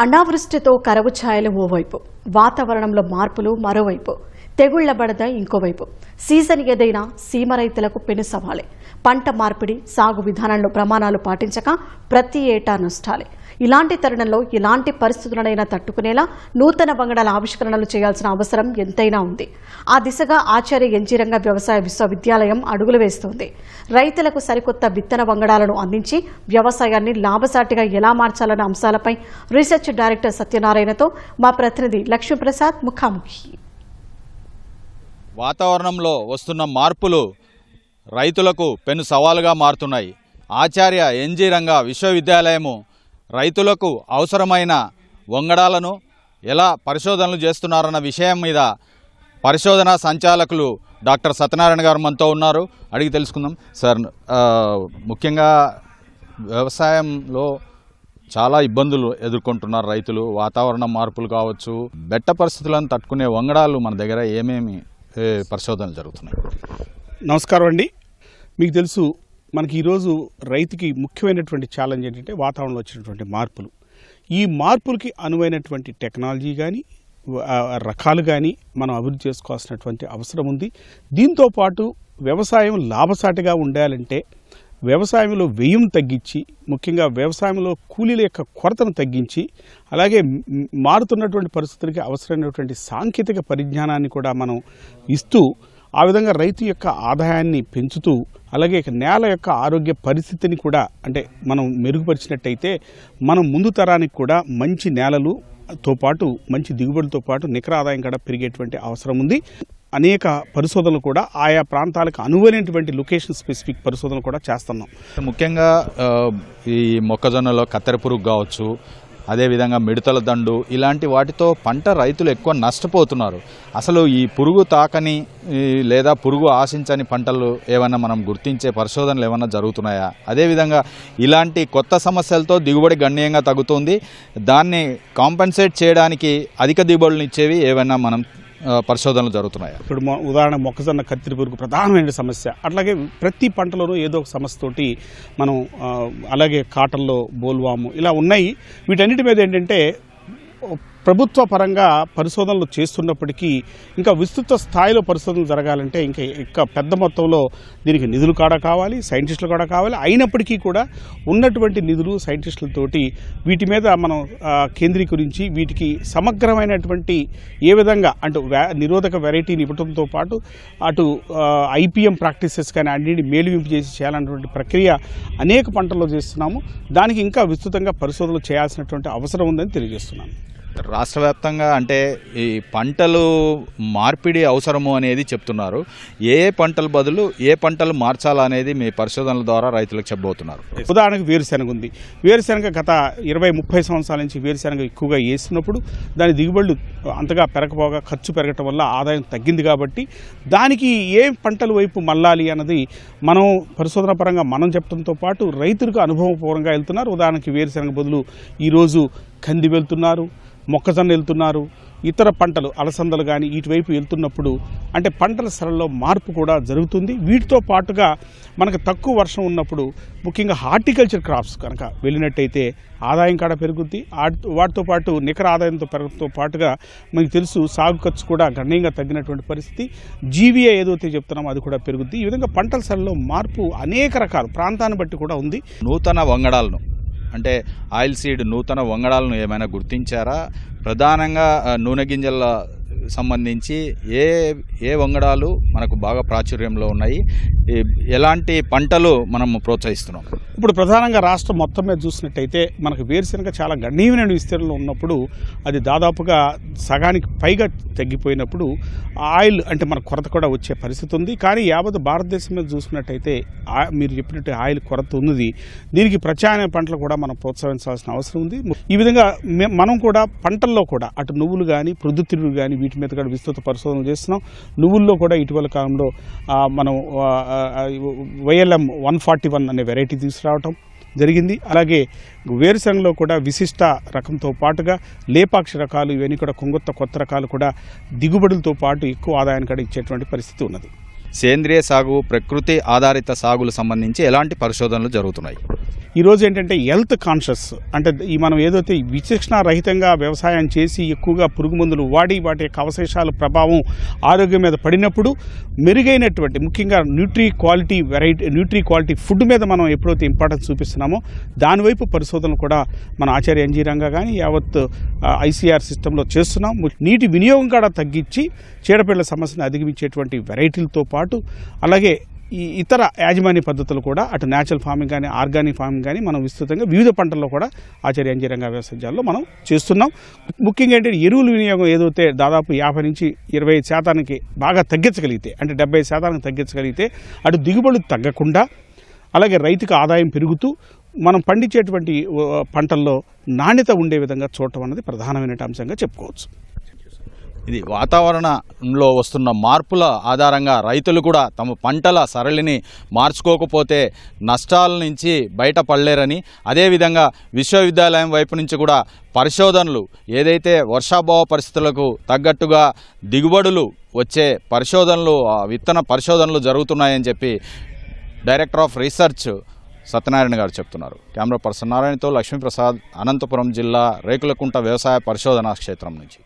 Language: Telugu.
అనావృష్టితో కరువు ఛాయలు ఓవైపు, వాతావరణంలో మార్పులు మరోవైపు, తెగుళ్ల బడద ఇంకోవైపు. సీజన్ ఏదైనా సీమ రైతులకు పెను సవాలే. పంట మార్పిడి, సాగు విధానంలో ప్రమాణాలు పాటించక ప్రతి ఏటా నష్టాలే. ఇలాంటి తరుణంలో ఇలాంటి పరిస్థితులనైనా తట్టుకునేలా నూతన వంగడాల ఆవిష్కరణలు చేయాల్సిన అవసరం ఎంతైనా ఉంది. ఆ దిశగా ఆచార్య ఎన్జీ రంగా వ్యవసాయ విశ్వవిద్యాలయం అడుగులు వేస్తోంది. రైతులకు సరికొత్త విత్తన వంగడాలను అందించి వ్యవసాయాన్ని లాభసాటిగా ఎలా మార్చాలన్న అంశాలపై రీసెర్చ్ డైరెక్టర్ సత్యనారాయణతో మా ప్రతినిధి లక్ష్మీప్రసాద్ ముఖాముఖి. వాతావరణంలో వస్తున్న మార్పులు రైతులకు పెను సవాలుగా మారుతున్నాయి. ఆచార్య ఎన్జీ రంగా విశ్వవిద్యాలయము రైతులకు అవసరమైన వంగడాలను ఎలా పరిశోధనలు చేస్తున్నారన్న విషయం మీద పరిశోధనా సంచాలకులు డాక్టర్ సత్యనారాయణ గారు మనతో ఉన్నారు. అడిగి తెలుసుకుందాం. సార్, ముఖ్యంగా వ్యవసాయంలో చాలా ఇబ్బందులు ఎదుర్కొంటున్నారు రైతులు. వాతావరణ మార్పులు కావచ్చు, బెట్ట పరిస్థితులను తట్టుకునే వంగడాలు మన దగ్గర ఏమేమి పరిశోధనలు జరుగుతున్నాయి? నమస్కారం అండి. మీకు తెలుసు, మనకి ఈరోజు రైతుకి ముఖ్యమైనటువంటి ఛాలెంజ్ ఏంటంటే వాతావరణంలో వచ్చినటువంటి మార్పులు. ఈ మార్పులకి అనువైనటువంటి టెక్నాలజీ కానీ రకాలు కానీ మనం అభివృద్ధి చేసుకోవాల్సినటువంటి అవసరం ఉంది. దీంతోపాటు వ్యవసాయం లాభసాటిగా ఉండాలంటే వ్యవసాయంలో వ్యయం తగ్గించి, ముఖ్యంగా వ్యవసాయంలో కూలీల యొక్క కొరతను తగ్గించి, అలాగే మారుతున్నటువంటి పరిస్థితులకి అవసరమైనటువంటి సాంకేతిక పరిజ్ఞానాన్ని కూడా మనం ఇస్తూ, ఆ విధంగా రైతు యొక్క ఆదాయాన్ని పెంచుతూ, అలాగే నేల యొక్క ఆరోగ్య పరిస్థితిని కూడా అంటే మనం మెరుగుపరిచినట్టయితే మనం ముందు తరానికి కూడా మంచి నేలలుతో పాటు మంచి దిగుబడితో పాటు నికర ఆదాయం కూడా పెరిగేటువంటి అవసరం ఉంది. అనేక పరిశోధనలు కూడా ఆయా ప్రాంతాలకు అనువైనటువంటి లొకేషన్ స్పెసిఫిక్ పరిశోధనలు కూడా చేస్తున్నాం. ముఖ్యంగా ఈ మొక్కజొన్నలో కత్తెర పురుగు కావచ్చు, అదేవిధంగా మిడతల దండు, ఇలాంటి వాటితో పంట రైతులు ఎక్కువ నష్టపోతున్నారు. అసలు ఈ పురుగు తాకని లేదా పురుగు ఆశించని పంటలు ఏమైనా మనం గుర్తించే పరిశోధనలు ఏమైనా జరుగుతున్నాయా? అదేవిధంగా ఇలాంటి కొత్త సమస్యలతో దిగుబడి గణనీయంగా తగ్గుతుంది. దాన్ని కాంపెన్సేట్ చేయడానికి అధిక దిగుబడులు ఇచ్చేవి ఏమైనా మనం పరిశోధనలు జరుగుతున్నాయి? ఇప్పుడు ఉదాహరణ మొక్కజొన్న కత్తిరి పురుగు ప్రధానమైన సమస్య. అట్లాగే ప్రతి పంటలోనూ ఏదో ఒక సమస్యతోటి మనం, అలాగే కాటన్లో బోల్వాము ఇలా ఉన్నాయి. వీటన్నిటి మీద ఏంటంటే ప్రభుత్వ పరంగా పరిశోధనలు చేస్తున్నప్పటికీ ఇంకా విస్తృత స్థాయిలో పరిశోధనలు జరగాలంటే ఇంకా పెద్ద మొత్తంలో దీనికి నిధులు కూడా కావాలి, సైంటిస్టులు కూడా కావాలి. అయినప్పటికీ కూడా ఉన్నటువంటి నిధులు సైంటిస్టులతోటి వీటి మీద మనం కేంద్రీకరించి వీటికి సమగ్రమైనటువంటి ఏ విధంగా అంటే నిరోధక వెరైటీని ఇవ్వడంతో పాటు అటు ఐపీఎం ప్రాక్టీసెస్ కానీ అన్నింటినీ మేలువింపు చేసి చేయాలన్నటువంటి ప్రక్రియ అనేక పంటల్లో చేస్తున్నాము. దానికి ఇంకా విస్తృతంగా పరిశోధనలు చేయాల్సినటువంటి అవసరం ఉందని తెలియజేస్తున్నాను. రాష్ట్ర వ్యాప్తంగా అంటే ఈ పంటలు మార్పిడి అవసరము అనేది చెప్తున్నారు. ఏ పంటల బదులు ఏ పంటలు మార్చాలనేది మీ పరిశోధనల ద్వారా రైతులకు చెప్పబోతున్నారు? ఉదాహరణకు వేరుశెనగ ఉంది. వేరుశెనగ గత 20-30 సంవత్సరాల నుంచి వేరుశెనగ ఎక్కువగా వేసినప్పుడు దాని దిగుబడులు అంతగా పెరగపోగా ఖర్చు పెరగటం వల్ల ఆదాయం తగ్గింది. కాబట్టి దానికి ఏ పంటల వైపు మళ్ళాలి అన్నది మనం పరిశోధన పరంగా మనం చెప్పడంతో పాటు రైతులకు అనుభవపూర్వంగా వెళ్తున్నారు. ఉదాహరణకి వేరుశెనగ బదులు ఈరోజు కంది వెళ్తున్నారు, మొక్కజొన్న వెళ్తున్నారు, ఇతర పంటలు అలసందలు కానీ ఇటువైపు వెళ్తున్నప్పుడు అంటే పంటల సరళలో మార్పు కూడా జరుగుతుంది. వీటితో పాటుగా మనకు తక్కువ వర్షం ఉన్నప్పుడు ముఖ్యంగా హార్టికల్చర్ క్రాప్స్ కనుక వెళ్ళినట్టయితే ఆదాయం కూడా పెరుగుద్ది. వాటితో పాటు నికర ఆదాయంతో పెరగడంతో పాటుగా మనకు తెలుసు సాగు ఖర్చు కూడా గణనీయంగా తగ్గినటువంటి పరిస్థితి. జీవీఏ ఏదైతే చెప్తున్నామో అది కూడా పెరుగుద్ది. ఈ విధంగా పంటల సరళలో మార్పు అనేక రకాలు ప్రాంతాన్ని బట్టి కూడా ఉంది. నూతన వంగడాలను అంటే ఆయిల్ సీడ్ నూతన వంగడాలను ఏమైనా గుర్తించారా? ప్రధానంగా నూనె గింజల సంబంధించి ఏ వంగడాలు మనకు బాగా ప్రాచుర్యంలో ఉన్నాయి? ఎలాంటి పంటలు మనం ప్రోత్సహిస్తున్నాం? ఇప్పుడు ప్రధానంగా రాష్ట్రం మొత్తం మీద చూసినట్టయితే మనకు వేరుశెనగ చాలా గణనీయమైన విస్తీర్ణంలో ఉన్నప్పుడు అది దాదాపుగా సగానికి పైగా తగ్గిపోయినప్పుడు ఆయిల్ అంటే మన కొరత కూడా వచ్చే పరిస్థితి ఉంది. కానీ యావత్ భారతదేశం మీద చూసుకున్నట్టయితే మీరు చెప్పినట్టు ఆయిల్ కొరత ఉన్నది. దీనికి ప్రత్యామ్నాయ పంటలు కూడా మనం ప్రోత్సహించాల్సిన అవసరం ఉంది. ఈ విధంగా మనం కూడా పంటల్లో కూడా అటు నువ్వులు కానీ ప్రొద్దుతిరుగులు కానీ వీటి మీద కూడా విస్తృత పరిశోధనలు చేస్తున్నాం. నువ్వుల్లో కూడా ఇటీవల కాలంలో మనం వైఎల్ఎం 141 అనే వెరైటీ తీసుకురావటం జరిగింది. అలాగే వేరుశనగలో కూడా విశిష్ట రకంతో పాటుగా లేపాక్షి రకాలు ఇవన్నీ కూడా కొత్త రకాలు కూడా దిగుబడులతో పాటు ఎక్కువ ఆదాయాన్ని కూడా ఇచ్చేటువంటి పరిస్థితి ఉన్నది. సేంద్రియ సాగు, ప్రకృతి ఆధారిత సాగులకు సంబంధించి ఎలాంటి పరిశోధనలు జరుగుతున్నాయి? ఈరోజు ఏంటంటే హెల్త్ కాన్షియస్, అంటే ఈ మనం ఏదైతే విచక్షణ రహితంగా వ్యవసాయం చేసి ఎక్కువగా పురుగు మందులు వాడి వాటి యొక్క అవశేషాల ప్రభావం ఆరోగ్యం మీద పడినప్పుడు మెరుగైనటువంటి ముఖ్యంగా న్యూట్రీ క్వాలిటీ ఫుడ్ మీద మనం ఎప్పుడైతే ఇంపార్టెన్స్ చూపిస్తున్నామో దానివైపు పరిశోధనలు కూడా మన ఆచార్య ఎన్జీ రంగా కానీ యావత్ ఐసీఆర్ సిస్టంలో చేస్తున్నాం. నీటి వినియోగం కూడా తగ్గించి చీడపీడల సమస్యను అధిగమించేటువంటి వెరైటీలతో పాటు అలాగే ఈ ఇతర యాజమాన్య పద్ధతులు కూడా అటు న్యాచురల్ ఫార్మింగ్ కానీ ఆర్గానిక్ ఫార్మింగ్ కానీ మనం విస్తృతంగా వివిధ పంటల్లో కూడా ఆచార్య ఎన్జీ రంగా వ్యవసాయాల్లో మనం చేస్తున్నాం. ముఖ్యంగా ఏంటంటే ఎరువుల వినియోగం ఏదైతే దాదాపు 50 నుంచి 25% బాగా తగ్గించగలిగితే, అంటే 70% తగ్గించగలిగితే అటు దిగుబడులు తగ్గకుండా అలాగే రైతుకు ఆదాయం పెరుగుతూ మనం పండించేటువంటి పంటల్లో నాణ్యత ఉండే విధంగా చూడటం అన్నది ప్రధానమైన అంశంగా చెప్పుకోవచ్చు. ఇది వాతావరణంలో వస్తున్న మార్పుల ఆధారంగా రైతులు కూడా తమ పంటల సరళిని మార్చుకోకపోతే నష్టాల నుంచి బయటపడలేరని, అదేవిధంగా విశ్వవిద్యాలయం వైపు నుంచి కూడా పరిశోధనలు ఏదైతే వర్షాభావ పరిస్థితులకు తగ్గట్టుగా దిగుబడులు వచ్చే పరిశోధనలు, విత్తన పరిశోధనలు జరుగుతున్నాయని చెప్పి డైరెక్టర్ ఆఫ్ రీసెర్చ్ సత్యనారాయణ గారు చెప్తున్నారు. కెమెరా పర్సన్ నారాయణతో లక్ష్మీప్రసాద్, అనంతపురం జిల్లా రేకులకుంట వ్యవసాయ పరిశోధనా క్షేత్రం నుంచి.